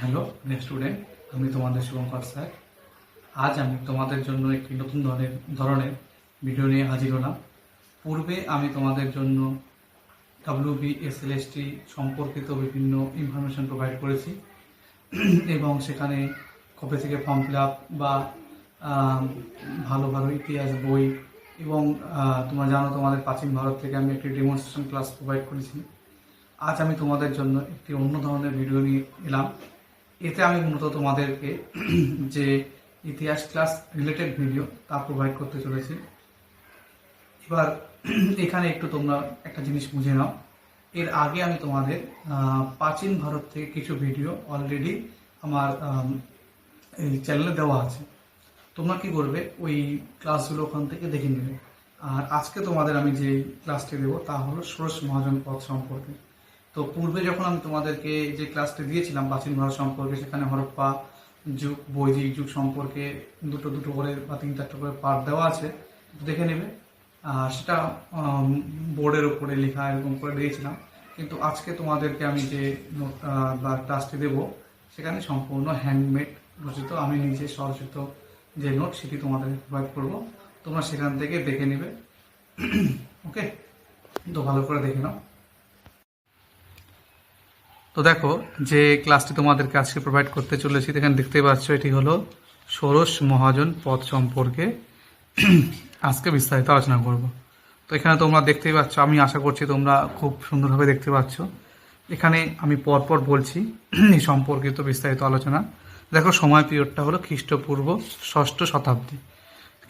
Hello student, আমি তোমাদের Shubhankar sir. আজ আমি তোমাদের জন্য একটি নতুন ধরনের ভিডিও নিয়ে হাজির হলাম। পূর্বে আমি তোমাদের জন্য WBSLST সম্পর্কিত বিভিন্ন ইনফরমেশন প্রোভাইড করেছি এবং সেখানে কবে থেকে ফর্ম ফিল আপ বা ভালো ভালো ইতিহাস বই এবং তোমরা জানো তোমাদের প্রাচীন ভারত থেকে আমি একটি ডেমনস্ট্রেশন ক্লাস প্রোভাইড করেছি। আজ আমি তোমাদের জন্য একটি অন্য ধরনের ভিডিও নিয়ে এলাম। এতে আমি মূলত তোমাদেরকে যে ইতিহাস ক্লাস রিলেটেড ভিডিও তা প্রোভাইড করতে চলেছি। এবার এখানে একটু তোমরা একটা জিনিস বুঝে নাও। এর আগে আমি তোমাদের প্রাচীন ভারত থেকে কিছু ভিডিও অলরেডি আমার এই চ্যানেলে দেওয়া আছে। তোমরা কি করবে, ওই ক্লাসগুলো ওখান থেকে দেখে নেবে। আর আজকে তোমাদের আমি যে ক্লাসটি দেবো তা হলো ষোড়শ মহাজন পদ সম্পর্কে। তো পূর্বে যখন আমি তোমাদেরকে যে ক্লাসটি দিয়েছিলাম প্রাচীন ভারত সম্পর্কে, সেখানে হরপ্পা যুগ, বৈদিক যুগ সম্পর্কে দুটো দুটো করে বা তিন চারটে করে পার্ট দেওয়া আছে, দেখে নেবে। সেটা বোর্ডের উপরে লেখা এরকম করে দিয়েছিলাম। কিন্তু আজকে তোমাদেরকে আমি যে নোট বা ক্লাসটি দেবো, সেখানে সম্পূর্ণ হ্যান্ডমেড রচিত, আমি নিজে স্বরচিত যে নোট সেটি তোমাদের প্রোভাইড করবো। তোমরা সেখান থেকে দেখে নেবে। ওকে, তো ভালো করে দেখে নাও। তো দেখো, যে ক্লাসটি তোমাদেরকে আজকে প্রোভাইড করতে চলেছি, এখানে দেখতেই পাচ্ছ এটি হলো ষোড়শ মহাজন পদ সম্পর্কে আজকে বিস্তারিত আলোচনা করব। তো এখানে তোমরা দেখতেই পাচ্ছ, আমি আশা করছি তোমরা খুব সুন্দরভাবে দেখতে পাচ্ছ। এখানে আমি পরপর বলছি এই সম্পর্কিত বিস্তারিত আলোচনা। দেখো, সময় পিরিয়ডটা হলো খ্রিস্টপূর্ব ষষ্ঠ শতাব্দী।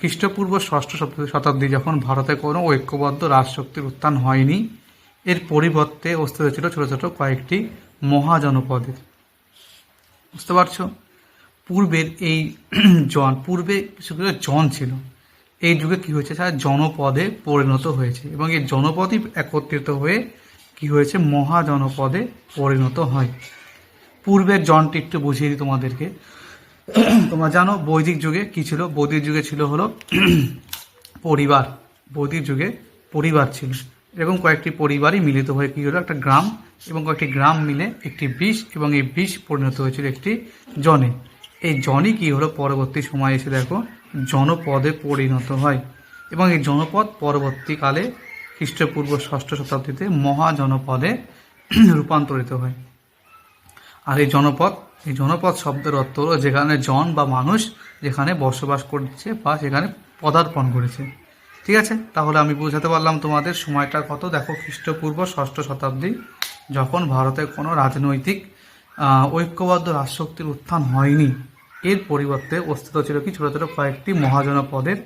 খ্রিস্টপূর্ব ষষ্ঠ শতাব্দী যখন ভারতে কোনো ঐক্যবদ্ধ রাজশক্তির উত্থান হয়নি, এর পরিবর্তে অস্তিত্ব ছিল ছোট ছোট কয়েকটি মহাজনপদের। বুঝতে পারছো? পূর্বের এই পূর্বে কিছু কিছু জন ছিল, এই যুগে কি হয়েছে, তারা জনপদে পরিণত হয়েছে এবং এই জনপদই একত্রিত হয়ে কি হয়েছে, মহাজনপদে পরিণত হয়। পূর্বের জনটি একটু বুঝিয়ে দিই তোমাদেরকে। তোমরা জানো বৈদিক যুগে কি ছিল? বৈদিক যুগে ছিল হলো পরিবার। বৈদিক যুগে পরিবার ছিল, এরকম কয়েকটি পরিবারই মিলিত হয়ে কি হলো, একটা গ্রাম, এবং কয়েকটি গ্রাম মিলে একটি বিষ, এবং এই বিষ পরিণত হয়েছিল একটি জনে। এই জনই কি হলো, পরবর্তী সময়ে এসে দেখো জনপদে পরিণত হয় এবং এই জনপদ পরবর্তীকালে খ্রিস্টপূর্ব ষষ্ঠ শতাব্দীতে মহাজনপদে রূপান্তরিত হয়। আর এই জনপদ শব্দের অর্থ হলো যেখানে জন বা মানুষ যেখানে বসবাস করছে বা সেখানে পদার্পণ করেছে। ঠিক আছে, তাহলে আমি বোঝাতে পারলাম তোমাদের সময়টা কত। দেখো, খ্রিস্টপূর্ব ষষ্ঠ শতাব্দী, যখন ভারতে কোনো রাজনৈতিক ঐক্যবদ্ধ রাজশক্তির উত্থান হয়নি, এর পরিবর্তে অস্তিত্ব ছিল কি, ছোটো ছোটো কয়েকটি মহাজনপদের।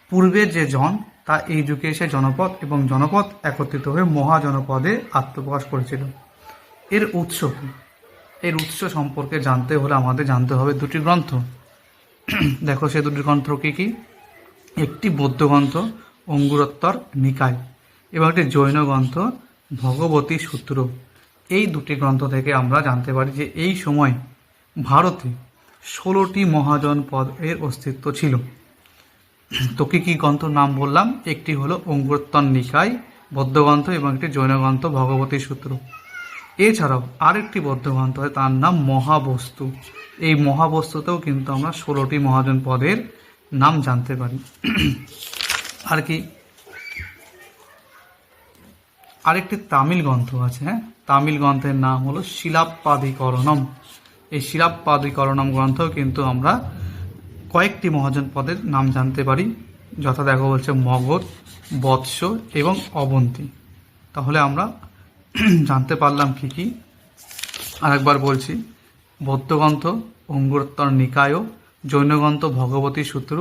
পূর্বের যে জন, তা এই যুগে এসে জনপদ এবং জনপদ একত্রিত হয়ে মহাজনপদে আত্মপ্রকাশ করেছিল। এর উৎস কি? এর উৎস সম্পর্কে জানতে হলে আমাদের জানতে হবে দুটি গ্রন্থ। দেখো, সে দুটি গ্রন্থ কি কি? একটি বৌদ্ধ গ্রন্থ অঙ্গুরোত্তর নিকায় এবং একটি জৈন গ্রন্থ ভগবতী সূত্র। এই দুটি গ্রন্থ থেকে আমরা জানতে পারি যে এই সময় ভারতে 16টি মহাজন পদ এর অস্তিত্ব ছিল। তো কি কি গ্রন্থর নাম বললাম? একটি হলো অঙ্গুরোত্তর নিকায় বৌদ্ধ গ্রন্থ এবং একটি জৈন গ্রন্থ ভগবতী সূত্র। এছাড়াও আরেকটি বৌদ্ধ গ্রন্থ হয়, তার নাম মহাবস্তু। এই মহাবস্তুতেও কিন্তু আমরা 16টি মহাজন পদের নাম জানতে পারি। আর কি, আরেকটি তামিল গ্রন্থ আছে। হ্যাঁ, তামিল গ্রন্থের নাম হলো শিলাপ্পাদিকরণম। এই শিলাপ্পাদিকরণম গ্রন্থেও কিন্তু আমরা কয়েকটি মহাজন পদের নাম জানতে পারি, যথা দেখো বলছে মগধ, বৎস এবং অবন্তী। তাহলে আমরা জানতে পারলাম কি কি, আরেকবার বলছি, বৌদ্ধ গ্রন্থ অঙ্গুরোত্তর নিকায়, জৈন গ্রন্থ ভগবতী সূত্র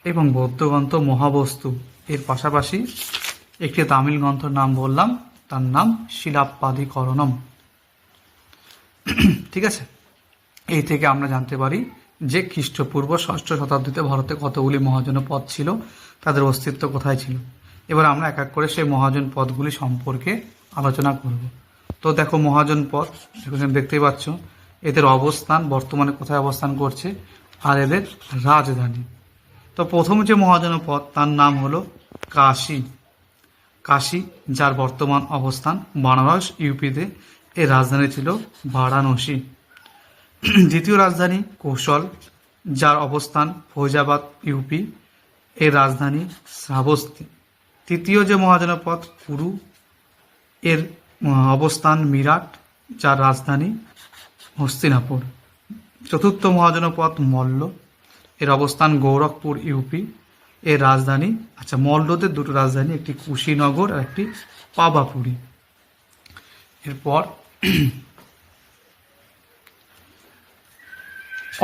এবং বৌদ্ধ গ্রন্থ মহাবস্তু। এর পাশাপাশি একটি তামিল গ্রন্থের নাম বললাম, তার নাম শিলাপ্পাদিকরণম। ঠিক আছে, এই থেকে আমরা জানতে পারি যে খ্রিস্টপূর্ব ষষ্ঠ শতাব্দীতে ভারতে কতগুলি মহাজন পদ ছিল, তাদের অস্তিত্ব কোথায় ছিল। এবার আমরা এক এক করে সেই মহাজন পদগুলি সম্পর্কে আলোচনা করব। তো দেখো, মহাজন পদ এখানে দেখতেই পাচ্ছ, এদের অবস্থান বর্তমানে কোথায় অবস্থান করছে আর এদের রাজধানী। তো প্রথম যে মহাজন পদ, তার নাম হলো কাশী, যার বর্তমান অবস্থান বানারস ইউপিতে। এর রাজধানী ছিল বারাণসী। দ্বিতীয় রাজধানী কৌশল, যার অবস্থান ফৈজাবাদ ইউপি, এর রাজধানী শ্রাবস্তি। তৃতীয় যে মহাজনপদ কুরু, এর অবস্থান মিরাট, যার রাজধানী হস্তিনাপুর। চতুর্থ মহাজনপদ মল্ল, এর অবস্থান গোরখপুর ইউপি, এর রাজধানী, আচ্ছা মল্লদের দুটো রাজধানী, একটি কুশীনগর আর একটি পাবাপুরী। এরপর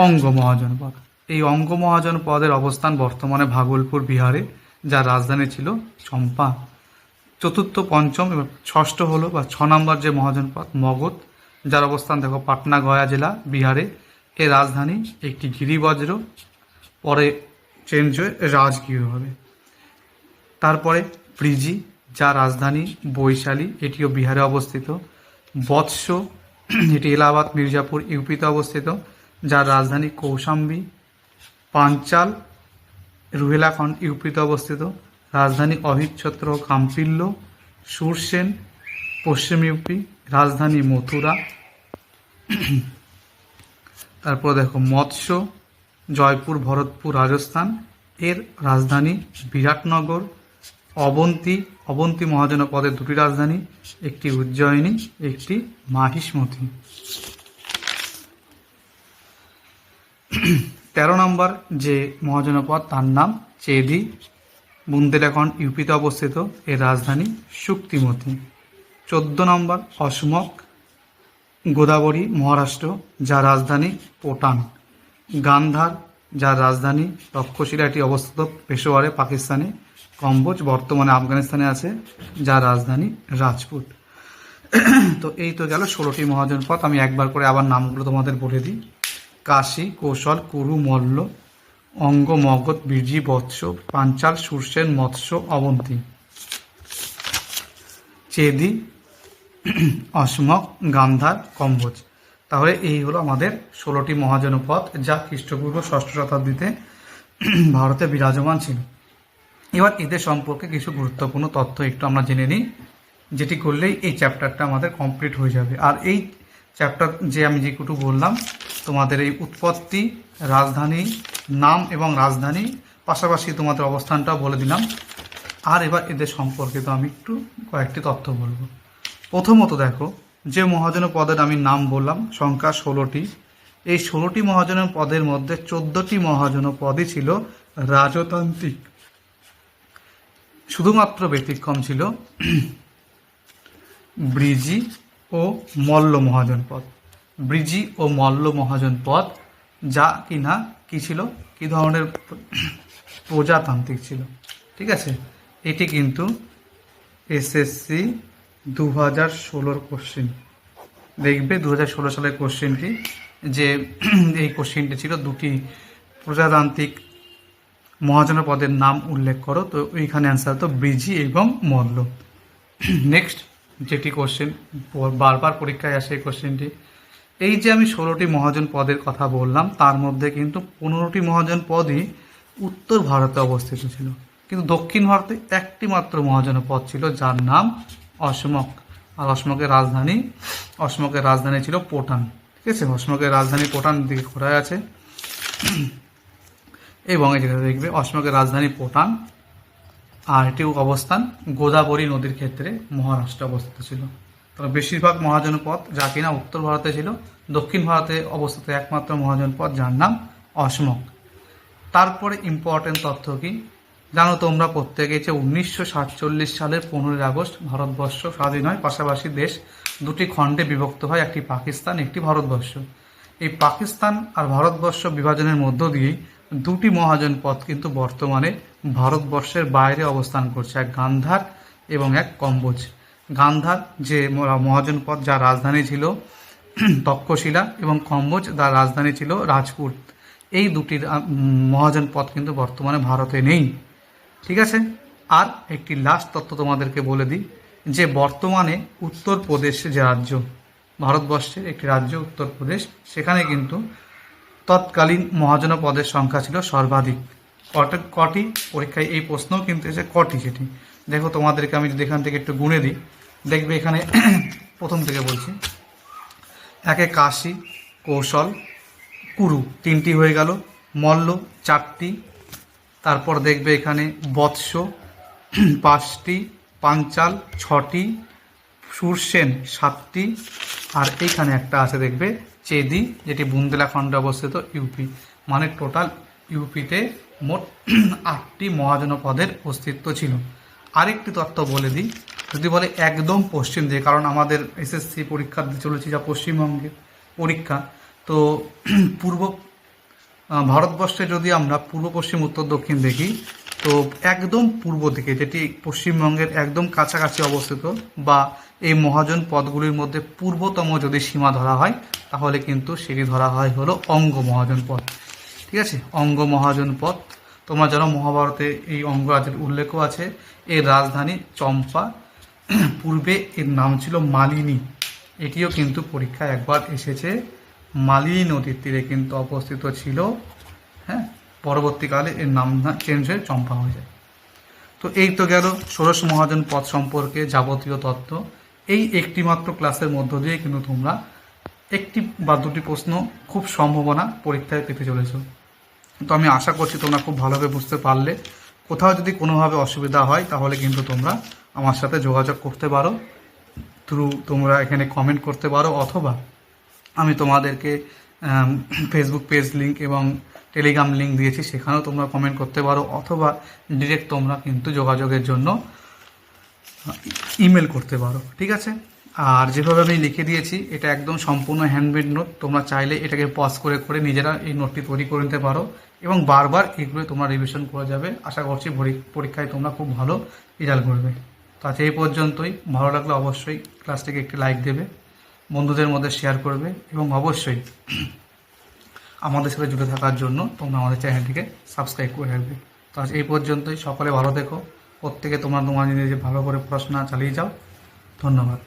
অঙ্গ মহাজনপদ। এই অঙ্গ মহাজনপদের অবস্থান বর্তমানে ভাগলপুর বিহারে, যার রাজধানী ছিল চম্পা। চতুর্থ, পঞ্চম এবং ষষ্ঠ হলো বা 6 নম্বর যে মহাজনপদ মগধ, যার অবস্থান দেখো পাটনা গয়া জেলা বিহারে, এর রাজধানী একটি গিরিবজ্র, পরে চেঞ্জ হয়ে রাজগীর হবে। তারপরে ব্রিজি, যার রাজধানী বৈশালী, এটিও বিহারে অবস্থিত। বৎস, এটি এলাহাবাদ মির্জাপুর ইউপিতে অবস্থিত, যার রাজধানী কৌশাম্বী। পাঞ্চাল, রুহেলাখণ্ড ইউপিতে অবস্থিত, রাজধানী অহিচ্ছত্র কাম্পিল্য। সুরসেন, পশ্চিম ইউপি, রাজধানী মথুরা। তারপর দেখো মৎস্য, জয়পুর ভরতপুর রাজস্থান, এর রাজধানী বিরাটনগর। অবন্তী মহাজনপদের দুটি রাজধানী, একটি উজ্জয়িনী, একটি মাহিষ্মতি। 13 নম্বর যে মহাজনপদ তার নাম চেদি, বুন্দেলখণ্ড ইউপিতে অবস্থিত, এর রাজধানী শুক্তিমতি। 14 নম্বর অসমক, গোদাবরী মহারাষ্ট্র, যার রাজধানী পোটান। গান্ধার, যার রাজধানী তক্ষশিলা, এটি অবস্থিত পেশোয়ারে পাকিস্তানে। কম্বোজ বর্তমানে আফগানিস্তানে আছে, যার রাজধানী রাজপুত। তো এই তো গেল 16টি মহাজনপদ। আমি একবার করে আবার নামগুলো তোমাদের বলে দিই। কাশী, কৌশল, কুরু, মল্ল, অঙ্গ, মগধ, বীরজি, বৎস, পাঞ্চাল, সুরসেন, মৎস্য, অবন্তী। চেদি, অসমক, গান্ধার, কম্বোজ। তাহলে এই হলো আমাদের 16টি মহাজনপদ, যা খ্রিস্টপূর্ব 6ষ্ঠ শতাব্দীতে ভারতে বিরাজমান ছিল। এবার এদের সম্পর্কে কিছু গুরুত্বপূর্ণ তথ্য একটু আমরা জেনে নিই, যেটি করলেই এই চ্যাপ্টারটা আমাদের কমপ্লিট হয়ে যাবে। আর এই চ্যাপ্টার যে আমি যেটুকু বললাম, তোমাদের এই উৎপত্তি, রাজধানী, নাম এবং রাজধানী, পাশাপাশি তোমাদের অবস্থানটাও বলে দিলাম। আর এবার এদের সম্পর্কে তো আমি একটু কয়েকটি তথ্য বলবো। প্রথমত দেখো, যে মহাজনপদের আমি নাম বললাম সংখ্যা 16টি, এই 16টি মহাজনপদের মধ্যে 14টি মহাজনপদই ছিল রাজতান্ত্রিক। শুধুমাত্র ব্যতিক্রম ছিল ব্রিজি ও মল্ল মহাজনপদ। ব্রিজি ও মল্ল মহাজনপদ, যা কিনা কি ছিল, কি ধরনের প্রজাতান্ত্রিক ছিল। ঠিক আছে, এটি কিন্তু এসএসসি 2016 কোশ্চেন দেখবে, 2016 সালের কোশ্চেনটি, যে এই কোশ্চেনটি ছিল দুটি প্রজাতান্ত্রিক মহাজনপদের নাম উল্লেখ করো, তো ওইখানে অ্যান্সার তো ব্রিজি এবং মল্ল। নেক্সট যেটি কোশ্চেন বারবার পরীক্ষায় আসে এই কোশ্চেনটি, এই যে আমি 16টি মহাজন পদের কথা বললাম, তার মধ্যে কিন্তু 15টি মহাজন পদই উত্তর ভারতে অবস্থিত ছিল, কিন্তু দক্ষিণ ভারতে একটি মাত্র মহাজনপদ ছিল, যার নাম অসমক। আর অসমকের রাজধানী ছিল পোটান। ঠিক আছে, অসমকের রাজধানী পোটান দিকে খোঁড়ায় আছে, এবং এই যেটা দেখবে অসমকের রাজধানী পোটান, আর এটির অবস্থান গোদাবরী নদীর ক্ষেত্রে মহারাষ্ট্রে অবস্থিত ছিল। তবে বেশিরভাগ মহাজনপদ যা কিনা উত্তর ভারতে ছিল, দক্ষিণ ভারতে অবস্থিত একমাত্র মহাজনপদ যার নাম অসমক। তারপরে ইম্পর্টেন্ট তথ্য কি জানো তোমরা প্রত্যেকে, যে 1947 সালের 15 আগস্ট ভারতবর্ষ স্বাধীন হয়, পাশাপাশি দেশ দুটি খণ্ডে বিভক্ত হয়, একটি পাকিস্তান, একটি ভারতবর্ষ। এই পাকিস্তান আর ভারতবর্ষ বিভাজনের মধ্য দিয়েই দুটি মহাজনপদ কিন্তু বর্তমানে ভারতবর্ষের বাইরে অবস্থান করছে, এক গান্ধার এবং এক কম্বোজ। গান্ধার যে মহাজনপদ, যার রাজধানী ছিল তক্ষশিলা, এবং কম্বোজ যার রাজধানী ছিল রাজপুত। এই দুটি মহাজনপদ কিন্তু বর্তমানে ভারতে নেই। ঠিক আছে, আর একটি লাস্ট তথ্য তোমাদেরকে বলে দিই, যে বর্তমানে উত্তরপ্রদেশ যে রাজ্য, ভারতবর্ষের একটি রাজ্য উত্তরপ্রদেশ, সেখানে কিন্তু তৎকালীন মহাজনপদের সংখ্যা ছিল সর্বাধিক। কটি পরীক্ষায় এই প্রশ্নও কিন্তু এসে কটি, সেটি দেখো তোমাদেরকে আমি যদি এখান থেকে একটু গুণে দিই, দেখবে এখানে প্রথম থেকে বলছি, একে কাশী, কৌশল, কুরু 3টি হয়ে গেল, মল্ল 4টি, তারপর দেখবে এখানে বৎস 5টি, পাঞ্চাল 6টি, সুরসেন 7টি, আর এইখানে একটা আছে দেখবে চেদি, যেটি বুন্দেলাখণ্ডে অবস্থিত ইউপি। মানে টোটাল ইউপিতে মোট 8টি মহাজনপদের অস্তিত্ব ছিল। আরেকটি তথ্য বলে দিই, যদি বলে একদম পশ্চিম দিকে, কারণ আমাদের এসএসসি পরীক্ষা দিতে চলেছি যা পশ্চিমবঙ্গের পরীক্ষা, তো পূর্ব ভারতবর্ষে যদি আমরা পূর্ব পশ্চিম উত্তর দক্ষিণ দেখি, তো একদম পূর্ব দিকে, যেটি পশ্চিমবঙ্গের একদম কাছাকাছি অবস্থিত, বা এই মহাজন পদগুলির মধ্যে পূর্বতম যদি সীমা ধরা হয়, তাহলে কিন্তু সেটি ধরা হয় হলো অঙ্গ মহাজন পদ। ঠিক আছে, অঙ্গ মহাজন পদ। তোমরা জানো মহাভারতে এই অঙ্গরাজ্যের উল্লেখও আছে। এর রাজধানী চম্পা, পূর্বে এর নাম ছিল মালিনী। এটিও কিন্তু পরীক্ষায় একবার এসেছে। মালিনী নদীর তীরে কিন্তু অবস্থিত ছিল। হ্যাঁ, পরবর্তীকালে এর নাম চেঞ্জ হয়ে চম্পা হয়ে যায়। তো এই তো গেল ষোড়শ মহাজন পদ সম্পর্কে যাবতীয় তথ্য। এই একটি মাত্র ক্লাসের মধ্য দিয়ে কিন্তু তোমরা একটি বা দুটি প্রশ্ন খুব সম্ভাবনা পরীক্ষায় পেতে চলেছ। তো আমি আশা করছি তোমরা খুব ভালোভাবে বুঝতে পারলে। কোথাও যদি কোনোভাবে অসুবিধা হয় তাহলে কিন্তু তোমরা আমার সাথে যোগাযোগ করতে পারো, তোমরা এখানে কমেন্ট করতে পারো, অথবা আমি তোমাদেরকে ফেসবুক পেজ লিঙ্ক এবং টেলিগ্রাম লিঙ্ক দিয়েছি, সেখানেও তোমরা কমেন্ট করতে পারো, অথবা ডিরেক্ট তোমরা কিন্তু যোগাযোগের জন্য ইমেল করতে পারো। ঠিক আছে, আর যেভাবে আমি লিখে দিয়েছি এটা একদম সম্পূর্ণ হ্যান্ডমেড নোট। তোমরা চাইলে এটাকে পজ করে করে নিজেরা এই নোটটি তৈরি করে নিতে পারো এবং বারবার এগুলো তোমরা রিভিশন করে যাবে। আশা করছি পরীক্ষায় তোমরা খুব ভালো রেজাল্ট করবে। তো আজ এই পর্যন্তই। ভালো লাগলে অবশ্যই ক্লাসটিকে একটি লাইক দেবে, বন্ধুদের মধ্যে শেয়ার করবে, এবং অবশ্যই আমাদের সাথে জুড়ে থাকার জন্য তোমরা আমাদের চ্যানেলটিকে সাবস্ক্রাইব করে রাখবে। তো আজ এই পর্যন্তই। সকলে ভালো থেকো, প্রত্যেকে তোমার নিজে ভালো করে পড়াশোনা চালিয়ে যাও। ধন্যবাদ।